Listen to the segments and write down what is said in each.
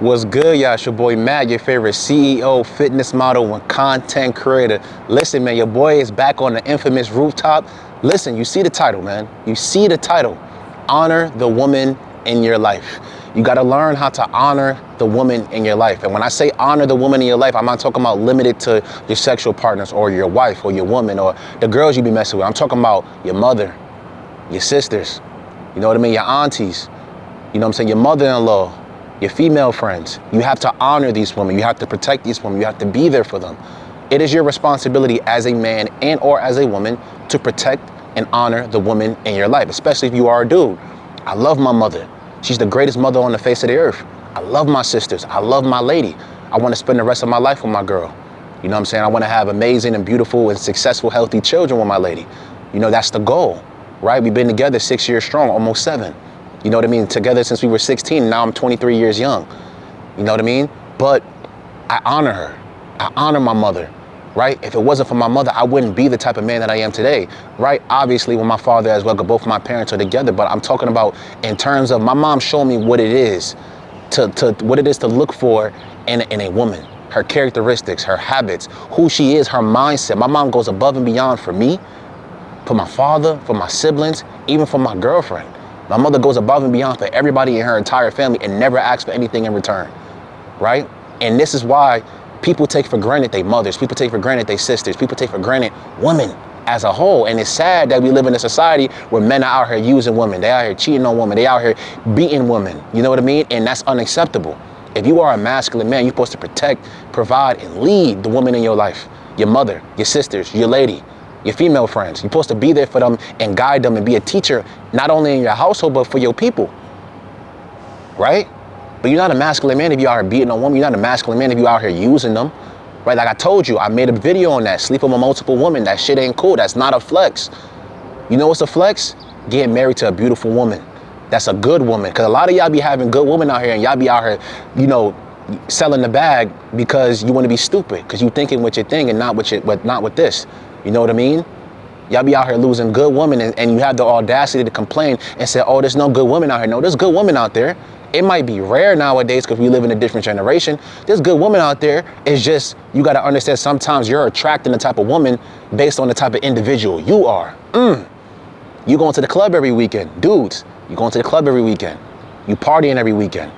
What's good, y'all? It's your boy Matt, your favorite CEO, fitness model, and content creator. Listen, man, your boy is back on the infamous rooftop. Listen, you see the title, man. You see the title. Honor the woman in your life. You got to learn how to honor the woman in your life. And when I say honor the woman in your life, I'm not talking about limited to your sexual partners or your wife or your woman or the girls you be messing with. I'm talking about your mother, your sisters, you know what I mean? Your aunties, you know what I'm saying? Your mother-in-law, your female friends. You have to honor these women. You have to protect these women. You have to be there for them. It is your responsibility as a man and or as a woman to protect and honor the woman in your life, especially if you are a dude. I love my mother. She's the greatest mother on the face of the earth. I love my sisters. I love my lady. I want to spend the rest of my life with my girl. You know what I'm saying? I want to have amazing and beautiful and successful, healthy children with my lady. You know, that's the goal, right? We've been together 6 years strong, almost 7. You know what I mean? Together since we were 16, now I'm 23 years young. You know what I mean? But I honor her. I honor my mother, right? If it wasn't for my mother, I wouldn't be the type of man that I am today, right? Obviously, with my father as well, because both my parents are together, but I'm talking about in terms of my mom showing me what it is to look for in a woman, her characteristics, her habits, who she is, her mindset. My mom goes above and beyond for me, for my father, for my siblings, even for my girlfriend. My mother goes above and beyond for everybody in her entire family and never asks for anything in return, right? And this is why people take for granted their mothers, people take for granted their sisters, people take for granted women as a whole. And it's sad that we live in a society where men are out here using women, they out here cheating on women, they out here beating women, you know what I mean? And that's unacceptable. If you are a masculine man, you're supposed to protect, provide, and lead the woman in your life, your mother, your sisters, your lady, your female friends. You're supposed to be there for them and guide them and be a teacher, not only in your household, but for your people, right? But you're not a masculine man if you out here beating on women. You're not a masculine man if you out here using them, right? Like I told you, I made a video on that, sleeping with multiple women. That shit ain't cool. That's not a flex. You know what's a flex? Getting married to a beautiful woman. That's a good woman. Because a lot of y'all be having good women out here and y'all be out here, you know, selling the bag because you want to be stupid, because you thinking with your thing and not with this. You know what I mean? Y'all be out here losing good women and you have the audacity to complain and say, oh, there's no good women out here. No, there's good women out there. It might be rare nowadays because we live in a different generation. There's good women out there. It's just, you got to understand sometimes you're attracting the type of woman based on the type of individual you are. You going to the club every weekend. Dudes, you going to the club every weekend. You partying every weekend.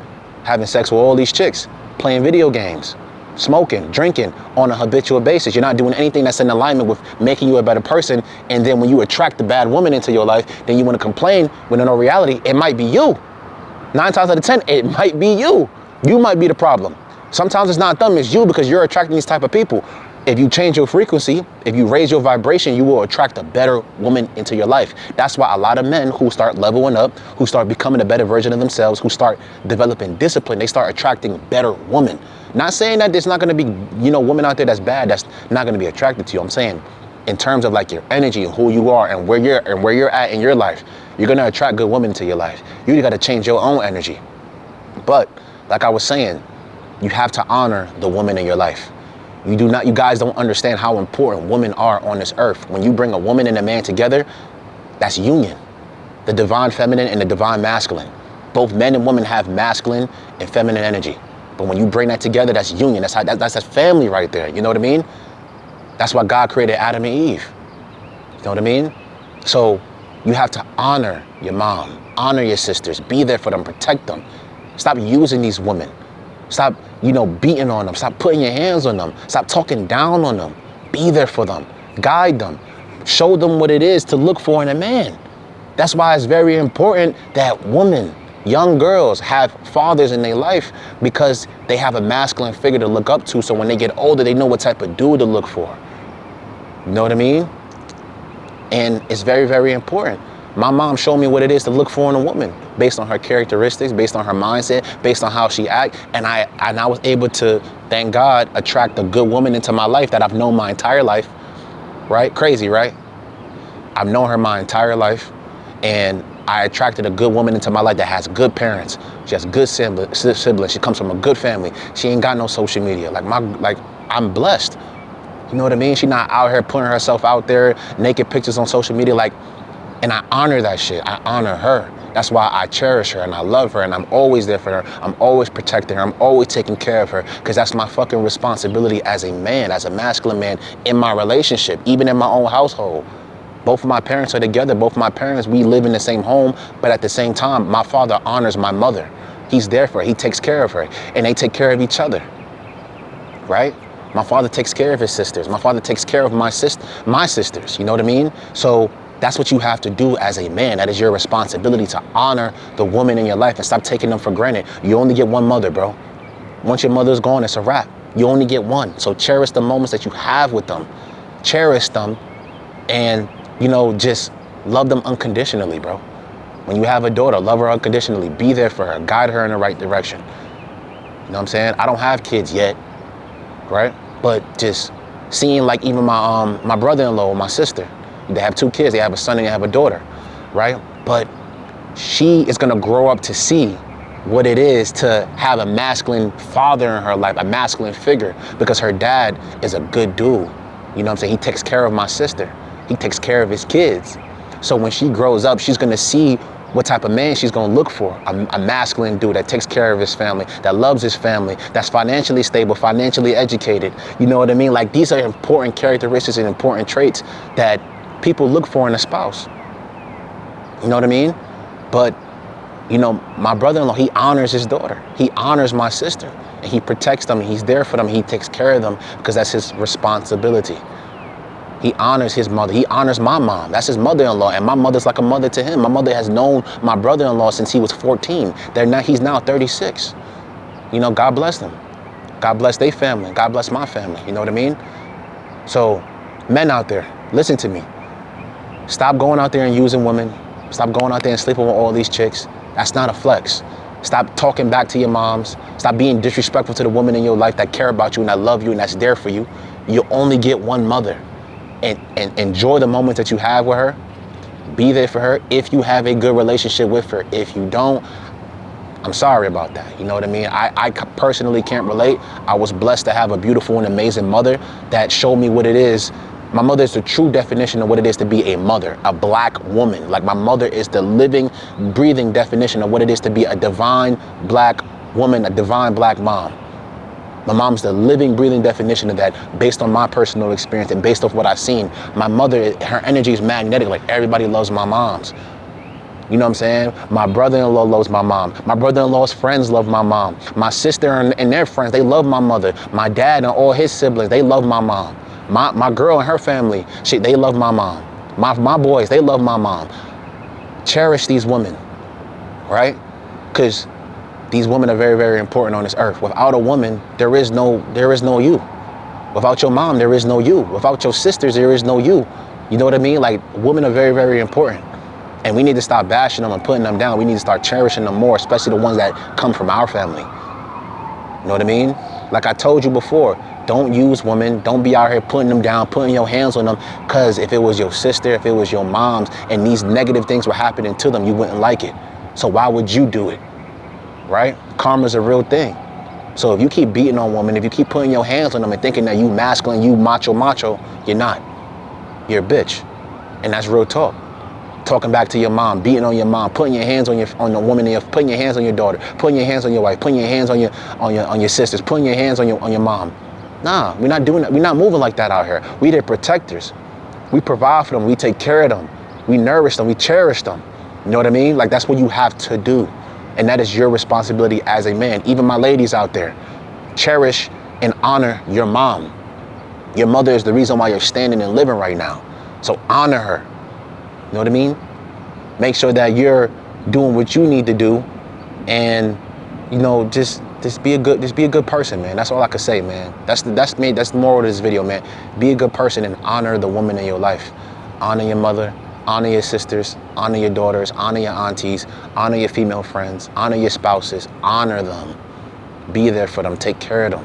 Having sex with all these chicks. Playing video games. Smoking, drinking on a habitual basis. You're not doing anything that's in alignment with making you a better person. And then when you attract the bad woman into your life, then you want to complain when in all reality, it might be you. 9 times out of 10, it might be you. You might be the problem. Sometimes it's not them, it's you, because you're attracting these type of people. If you change your frequency, if you raise your vibration, you will attract a better woman into your life. That's why a lot of men who start leveling up, who start becoming a better version of themselves, who start developing discipline, they start attracting better women. Not saying that there's not going to be, you know, women out there that's bad, that's not going to be attracted to you. I'm saying in terms of like your energy and who you are and where you're at in your life, you're going to attract good women into your life. You got to change your own energy. But like I was saying, you have to honor the woman in your life. You guys don't understand how important women are on this earth. When you bring a woman and a man together, that's union. The divine feminine and the divine masculine. Both men and women have masculine and feminine energy. But when you bring that together, that's union. That's family right there. You know what I mean? That's why God created Adam and Eve. You know what I mean? So you have to honor your mom, honor your sisters, be there for them, protect them. Stop using these women. Stop, beating on them. Stop putting your hands on them. Stop talking down on them. Be there for them. Guide them. Show them what it is to look for in a man. That's why it's very important that women, young girls, have fathers in their life, because they have a masculine figure to look up to. So when they get older, they know what type of dude to look for. You know what I mean? And it's very, very important. My mom showed me what it is to look for in a woman based on her characteristics, based on her mindset, based on how she acts. And I was able to, thank God, attract a good woman into my life that I've known my entire life, right? Crazy, right? I've known her my entire life, and I attracted a good woman into my life that has good parents. She has good siblings. She comes from a good family. She ain't got no social media. I'm blessed. You know what I mean? She's not out here putting herself out there, naked pictures on social media. Like, And I honor that shit. I honor her. That's why I cherish her and I love her and I'm always there for her. I'm always protecting her. I'm always taking care of her because that's my fucking responsibility as a man, as a masculine man in my relationship, even in my own household. Both of my parents are together. Both of my parents, we live in the same home, but at the same time, my father honors my mother. He's there for her. He takes care of her and they take care of each other, right? My father takes care of his sisters. My father takes care of my sisters, you know what I mean? So that's what you have to do as a man. That is your responsibility, to honor the woman in your life and stop taking them for granted. You only get one mother, bro. Once your mother's gone, it's a wrap. You only get one. So cherish the moments that you have with them. Cherish them and, you know, just love them unconditionally, bro. When you have a daughter, love her unconditionally. Be there for her. Guide her in the right direction. You know what I'm saying? I don't have kids yet, right? But just seeing like even my brother-in-law, my sister, they have 2 kids. They have a son and they have a daughter, right? But she is gonna grow up to see what it is to have a masculine father in her life, a masculine figure, because her dad is a good dude. You know what I'm saying? He takes care of my sister. He takes care of his kids. So when she grows up, she's gonna see what type of man she's gonna look for. A masculine dude that takes care of his family, that loves his family, that's financially stable, financially educated. You know what I mean? Like, these are important characteristics and important traits that people look for in a spouse. You know what I mean? But, you know, my brother-in-law, he honors his daughter. He honors my sister. And he protects them. He's there for them. He takes care of them because that's his responsibility. He honors his mother. He honors my mom. That's his mother-in-law. And my mother's like a mother to him. My mother has known my brother-in-law since he was 14. He's now 36. You know, God bless them. God bless their family. God bless my family. You know what I mean? So, men out there, listen to me. Stop going out there and using women. Stop going out there and sleeping with all these chicks. That's not a flex. Stop talking back to your moms. Stop being disrespectful to the women in your life that care about you and that love you and that's there for you. You only get one mother. And enjoy the moments that you have with her. Be there for her if you have a good relationship with her. If you don't, I'm sorry about that. You know what I mean? I personally can't relate. I was blessed to have a beautiful and amazing mother that showed me what it is. My mother is the true definition of what it is to be a mother, a black woman. Like, my mother is the living, breathing definition of what it is to be a divine black woman, a divine black mom. My mom's the living, breathing definition of that based on my personal experience and based off what I've seen. My mother, her energy is magnetic. Like, everybody loves my moms. You know what I'm saying? My brother-in-law loves my mom. My brother-in-law's friends love my mom. My sister and their friends, they love my mother. My dad and all his siblings, they love my mom. My girl and her family, they love my mom. My boys, they love my mom. Cherish these women, right? Because these women are very, very important on this earth. Without a woman, there is no you. Without your mom, there is no you. Without your sisters, there is no you. You know what I mean? Like, women are very, very important. And we need to stop bashing them and putting them down. We need to start cherishing them more, especially the ones that come from our family. You know what I mean? Like I told you before, don't use women. Don't be out here putting them down, putting your hands on them. Because if it was your sister, if it was your mom's, and these negative things were happening to them, you wouldn't like it. So why would you do it? Right? Karma's a real thing. So if you keep beating on women, if you keep putting your hands on them and thinking that you masculine, you macho, you're not. You're a bitch. And that's real talk. Talking back to your mom, beating on your mom, putting your hands on the woman, putting your hands on your daughter, putting your hands on your wife, putting your hands on your sisters, putting your hands on your mom. Nah, we're not doing that. We're not moving like that out here. We their protectors. We provide for them. We take care of them. We nourish them. We cherish them. You know what I mean? Like, that's what you have to do. And that is your responsibility as a man. Even my ladies out there, cherish and honor your mom. Your mother is the reason why you're standing and living right now. So honor her. You know what I mean? Make sure that you're doing what you need to do, and, you know, just be a good person, man. That's all I can say, man. That's the moral of this video, man. Be a good person and honor the woman in your life. Honor your mother. Honor your sisters, honor your daughters, honor your aunties, honor your female friends, honor your spouses, honor them. Be there for them, take care of them.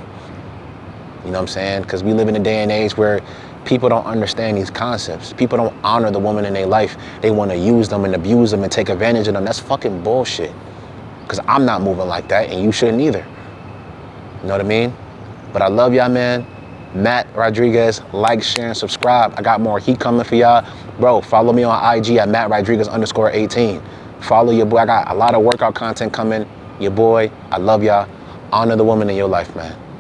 You know what I'm saying? Because we live in a day and age where people don't understand these concepts. People don't honor the woman in their life. They want to use them and abuse them and take advantage of them. That's fucking bullshit. Because I'm not moving like that, and you shouldn't either. You know what I mean? But I love y'all, man. Matt Rodriguez. Like, share, and subscribe. I got more heat coming for y'all. Bro, follow me on IG at MattRodriguez_18. Follow your boy. I got a lot of workout content coming. Your boy, I love y'all. Honor the woman in your life, man.